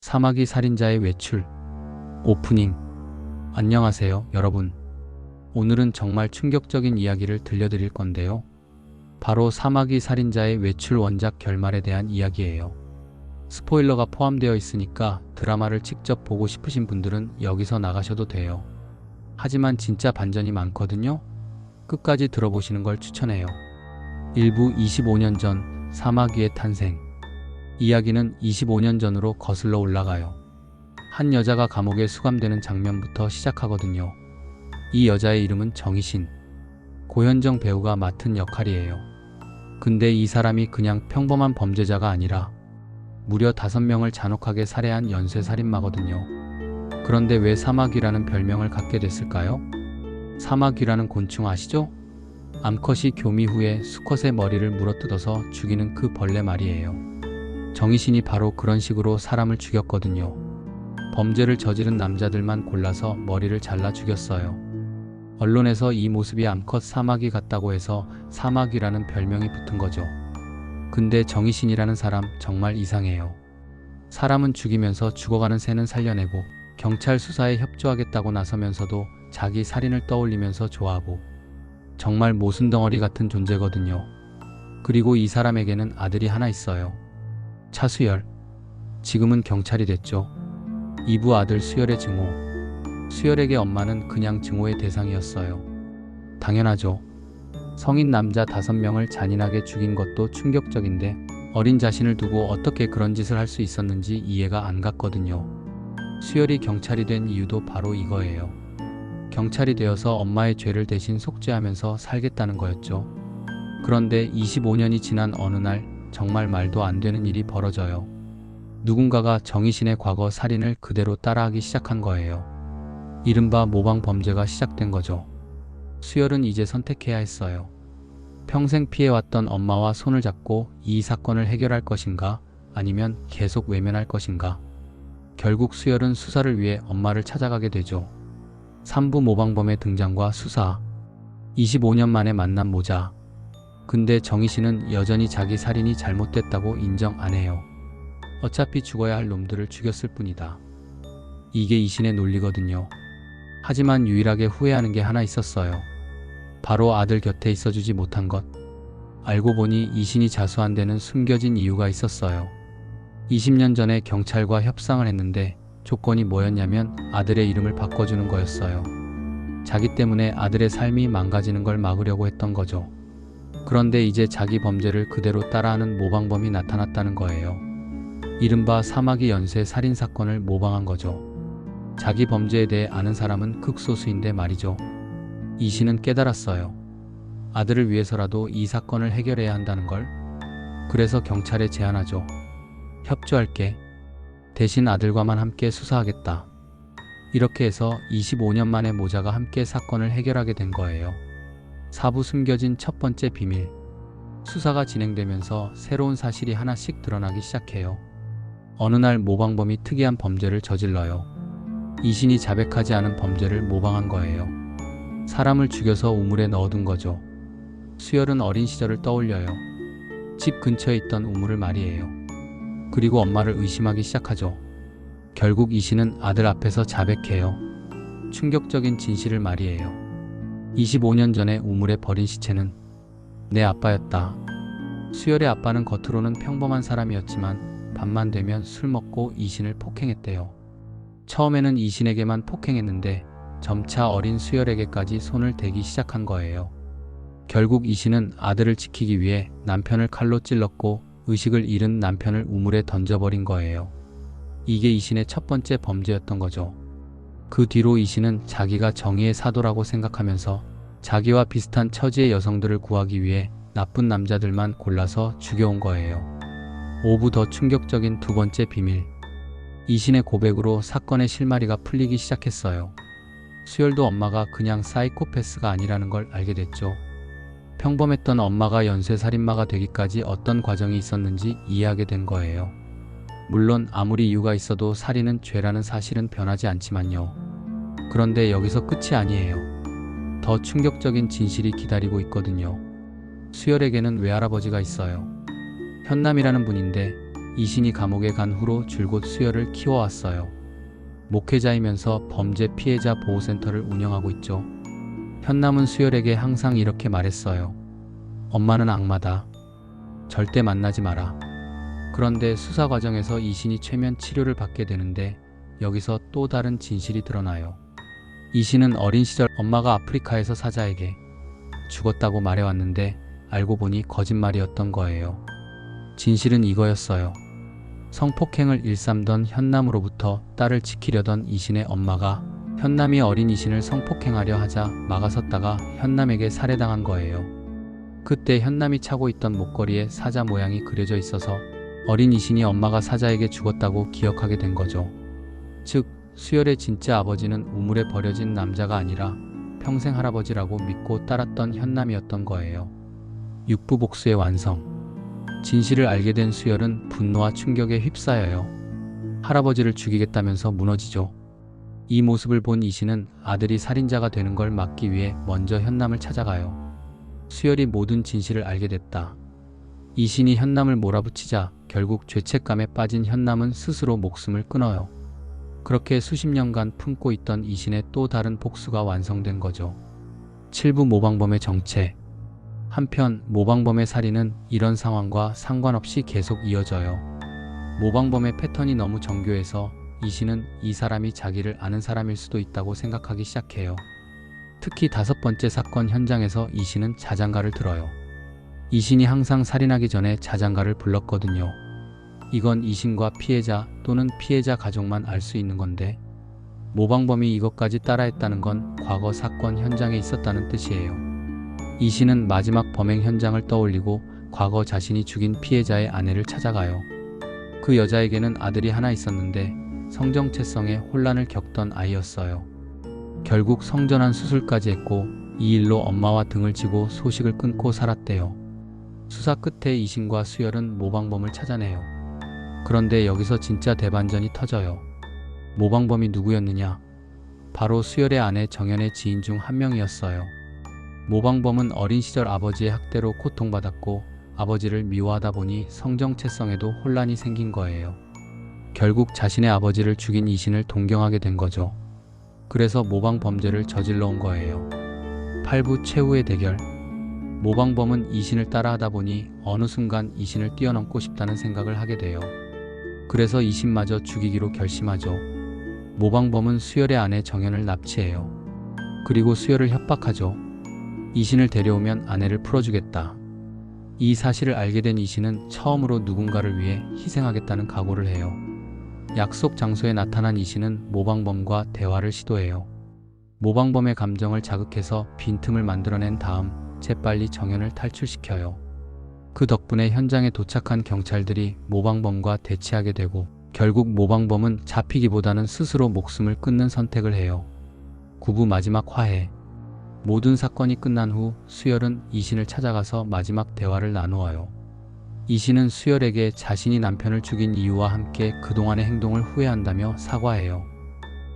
사마귀 살인자의 외출 오프닝. 안녕하세요, 여러분. 오늘은 정말 충격적인 이야기를 들려드릴 건데요. 바로 사마귀 살인자의 외출 원작 결말에 대한 이야기예요. 스포일러가 포함되어 있으니까 드라마를 직접 보고 싶으신 분들은 여기서 나가셔도 돼요. 하지만 진짜 반전이 많거든요. 끝까지 들어보시는 걸 추천해요. 일부 25년 전 사마귀의 탄생. 이야기는 25년 전으로 거슬러 올라가요. 한 여자가 감옥에 수감되는 장면부터 시작하거든요. 이 여자의 이름은 정희신. 고현정 배우가 맡은 역할이에요. 근데 이 사람이 그냥 평범한 범죄자가 아니라 무려 5명을 잔혹하게 살해한 연쇄살인마거든요. 그런데 왜 사마귀라는 별명을 갖게 됐을까요? 사마귀라는 곤충 아시죠? 암컷이 교미 후에 수컷의 머리를 물어뜯어서 죽이는 그 벌레 말이에요. 정희신이 바로 그런 식으로 사람을 죽였거든요. 범죄를 저지른 남자들만 골라서 머리를 잘라 죽였어요. 언론에서 이 모습이 암컷 사마귀 같다고 해서 사마귀라는 별명이 붙은 거죠. 근데 정희신이라는 사람 정말 이상해요. 사람은 죽이면서 죽어가는 새는 살려내고 경찰 수사에 협조하겠다고 나서면서도 자기 살인을 떠올리면서 좋아하고 정말 모순덩어리 같은 존재거든요. 그리고 이 사람에게는 아들이 하나 있어요. 차수열. 지금은 경찰이 됐죠. 이부 아들 수열의 증오. 수열에게 엄마는 그냥 증오의 대상이었어요. 당연하죠. 성인 남자 5명을 잔인하게 죽인 것도 충격적인데 어린 자신을 두고 어떻게 그런 짓을 할 수 있었는지 이해가 안 갔거든요. 수열이 경찰이 된 이유도 바로 이거예요. 경찰이 되어서 엄마의 죄를 대신 속죄하면서 살겠다는 거였죠. 그런데 25년이 지난 어느 날 정말 말도 안 되는 일이 벌어져요. 누군가가 정희신의 과거 살인을 그대로 따라하기 시작한 거예요. 이른바 모방 범죄가 시작된 거죠. 수열은 이제 선택해야 했어요. 평생 피해왔던 엄마와 손을 잡고 이 사건을 해결할 것인가, 아니면 계속 외면할 것인가. 결국 수열은 수사를 위해 엄마를 찾아가게 되죠. 3부 모방범의 등장과 수사. 25년 만에 만난 모자. 근데 정희신은 여전히 자기 살인이 잘못됐다고 인정 안 해요. 어차피 죽어야 할 놈들을 죽였을 뿐이다. 이게 이신의 논리거든요. 하지만 유일하게 후회하는 게 하나 있었어요. 바로 아들 곁에 있어주지 못한 것. 알고 보니 이신이 자수한 데는 숨겨진 이유가 있었어요. 20년 전에 경찰과 협상을 했는데 조건이 뭐였냐면 아들의 이름을 바꿔주는 거였어요. 자기 때문에 아들의 삶이 망가지는 걸 막으려고 했던 거죠. 그런데 이제 자기 범죄를 그대로 따라하는 모방범이 나타났다는 거예요. 이른바 사마귀 연쇄 살인 사건을 모방한 거죠. 자기 범죄에 대해 아는 사람은 극소수인데 말이죠. 이신은 깨달았어요. 아들을 위해서라도 이 사건을 해결해야 한다는 걸. 그래서 경찰에 제안하죠. 협조할게. 대신 아들과만 함께 수사하겠다. 이렇게 해서 25년 만에 모자가 함께 사건을 해결하게 된 거예요. 4부 숨겨진 첫 번째 비밀. 수사가 진행되면서 새로운 사실이 하나씩 드러나기 시작해요. 어느 날 모방범이 특이한 범죄를 저질러요. 이신이 자백하지 않은 범죄를 모방한 거예요. 사람을 죽여서 우물에 넣어둔 거죠. 수열은 어린 시절을 떠올려요. 집 근처에 있던 우물을 말이에요. 그리고 엄마를 의심하기 시작하죠. 결국 이신은 아들 앞에서 자백해요. 충격적인 진실을 말이에요. 25년 전에 우물에 버린 시체는 내 아빠였다. 수열의 아빠는 겉으로는 평범한 사람이었지만 밤만 되면 술 먹고 이신을 폭행했대요. 처음에는 이신에게만 폭행했는데 점차 어린 수열에게까지 손을 대기 시작한 거예요. 결국 이신은 아들을 지키기 위해 남편을 칼로 찔렀고 의식을 잃은 남편을 우물에 던져버린 거예요. 이게 이신의 첫 번째 범죄였던 거죠. 그 뒤로 이신은 자기가 정의의 사도라고 생각하면서 자기와 비슷한 처지의 여성들을 구하기 위해 나쁜 남자들만 골라서 죽여온 거예요. 5부 더 충격적인 두 번째 비밀. 이신의 고백으로 사건의 실마리가 풀리기 시작했어요. 수열도 엄마가 그냥 사이코패스가 아니라는 걸 알게 됐죠. 평범했던 엄마가 연쇄살인마가 되기까지 어떤 과정이 있었는지 이해하게 된 거예요. 물론 아무리 이유가 있어도 살인은 죄라는 사실은 변하지 않지만요. 그런데 여기서 끝이 아니에요. 더 충격적인 진실이 기다리고 있거든요. 수열에게는 외할아버지가 있어요. 현남이라는 분인데 이신이 감옥에 간 후로 줄곧 수열을 키워왔어요. 목회자이면서 범죄 피해자 보호센터를 운영하고 있죠. 현남은 수열에게 항상 이렇게 말했어요. 엄마는 악마다. 절대 만나지 마라. 그런데 수사 과정에서 이신이 최면 치료를 받게 되는데 여기서 또 다른 진실이 드러나요. 이신은 어린 시절 엄마가 아프리카에서 사자에게 죽었다고 말해왔는데 알고 보니 거짓말이었던 거예요. 진실은 이거였어요. 성폭행을 일삼던 현남으로부터 딸을 지키려던 이신의 엄마가 현남이 어린 이신을 성폭행하려 하자 막아섰다가 현남에게 살해당한 거예요. 그때 현남이 차고 있던 목걸이에 사자 모양이 그려져 있어서 어린 이신이 엄마가 사자에게 죽었다고 기억하게 된 거죠. 즉, 수열의 진짜 아버지는 우물에 버려진 남자가 아니라 평생 할아버지라고 믿고 따랐던 현남이었던 거예요. 육부복수의 완성. 진실을 알게 된 수열은 분노와 충격에 휩싸여요. 할아버지를 죽이겠다면서 무너지죠. 이 모습을 본 이신은 아들이 살인자가 되는 걸 막기 위해 먼저 현남을 찾아가요. 수열이 모든 진실을 알게 됐다. 이신이 현남을 몰아붙이자 결국 죄책감에 빠진 현남은 스스로 목숨을 끊어요. 그렇게 수십 년간 품고 있던 이신의 또 다른 복수가 완성된 거죠. 7부 모방범의 정체. 한편 모방범의 살인은 이런 상황과 상관없이 계속 이어져요. 모방범의 패턴이 너무 정교해서 이신은 이 사람이 자기를 아는 사람일 수도 있다고 생각하기 시작해요. 특히 5번째 사건 현장에서 이신은 자장가를 들어요. 이신이 항상 살인하기 전에 자장가를 불렀거든요. 이건 이신과 피해자 또는 피해자 가족만 알 수 있는 건데 모방범이 이것까지 따라했다는 건 과거 사건 현장에 있었다는 뜻이에요. 이신은 마지막 범행 현장을 떠올리고 과거 자신이 죽인 피해자의 아내를 찾아가요. 그 여자에게는 아들이 하나 있었는데 성정체성에 혼란을 겪던 아이였어요. 결국 성전환 수술까지 했고 이 일로 엄마와 등을 지고 소식을 끊고 살았대요. 수사 끝에 이신과 수열은 모방범을 찾아내요. 그런데 여기서 진짜 대반전이 터져요. 모방범이 누구였느냐? 바로 수열의 아내 정연의 지인 중 한 명이었어요. 모방범은 어린 시절 아버지의 학대로 고통받았고 아버지를 미워하다 보니 성정체성에도 혼란이 생긴 거예요. 결국 자신의 아버지를 죽인 이신을 동경하게 된 거죠. 그래서 모방 범죄를 저질러 온 거예요. 8부 최후의 대결. 모방범은 이신을 따라하다 보니 어느 순간 이신을 뛰어넘고 싶다는 생각을 하게 돼요. 그래서 이신마저 죽이기로 결심하죠. 모방범은 수열의 아내 정연을 납치해요. 그리고 수열을 협박하죠. 이신을 데려오면 아내를 풀어주겠다. 이 사실을 알게 된 이신은 처음으로 누군가를 위해 희생하겠다는 각오를 해요. 약속 장소에 나타난 이신은 모방범과 대화를 시도해요. 모방범의 감정을 자극해서 빈틈을 만들어낸 다음 재빨리 정연을 탈출시켜요. 그 덕분에 현장에 도착한 경찰들이 모방범과 대치하게 되고 결국 모방범은 잡히기보다는 스스로 목숨을 끊는 선택을 해요. 9부 마지막 화해. 모든 사건이 끝난 후 수열은 이신을 찾아가서 마지막 대화를 나누어요. 이신은 수열에게 자신이 남편을 죽인 이유와 함께 그동안의 행동을 후회한다며 사과해요.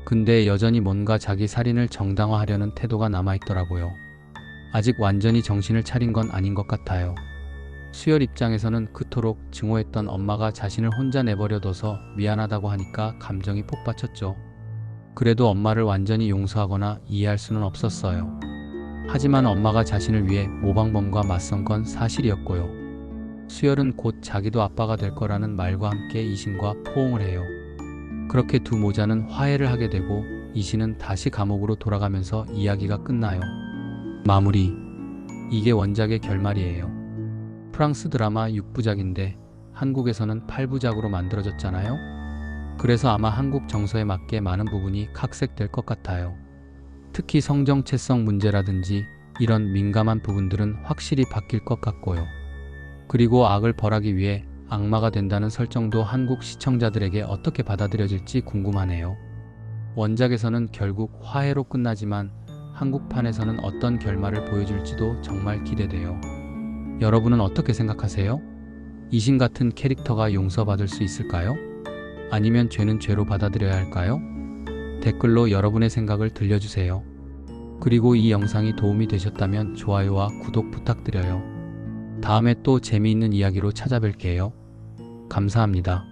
근데 여전히 뭔가 자기 살인을 정당화하려는 태도가 남아있더라고요. 아직 완전히 정신을 차린 건 아닌 것 같아요. 수열 입장에서는 그토록 증오했던 엄마가 자신을 혼자 내버려둬서 미안하다고 하니까 감정이 폭받쳤죠. 그래도 엄마를 완전히 용서하거나 이해할 수는 없었어요. 하지만 엄마가 자신을 위해 모방범과 맞선 건 사실이었고요. 수열은 곧 자기도 아빠가 될 거라는 말과 함께 이신과 포옹을 해요. 그렇게 두 모자는 화해를 하게 되고 이신은 다시 감옥으로 돌아가면서 이야기가 끝나요. 마무리. 이게 원작의 결말이에요. 프랑스 드라마 6부작인데 한국에서는 8부작으로 만들어졌잖아요. 그래서 아마 한국 정서에 맞게 많은 부분이 각색될 것 같아요. 특히 성정체성 문제라든지 이런 민감한 부분들은 확실히 바뀔 것 같고요. 그리고 악을 벌하기 위해 악마가 된다는 설정도 한국 시청자들에게 어떻게 받아들여질지 궁금하네요. 원작에서는 결국 화해로 끝나지만 한국판에서는 어떤 결말을 보여줄지도 정말 기대돼요. 여러분은 어떻게 생각하세요? 이신 같은 캐릭터가 용서받을 수 있을까요? 아니면 죄는 죄로 받아들여야 할까요? 댓글로 여러분의 생각을 들려주세요. 그리고 이 영상이 도움이 되셨다면 좋아요와 구독 부탁드려요. 다음에 또 재미있는 이야기로 찾아뵐게요. 감사합니다.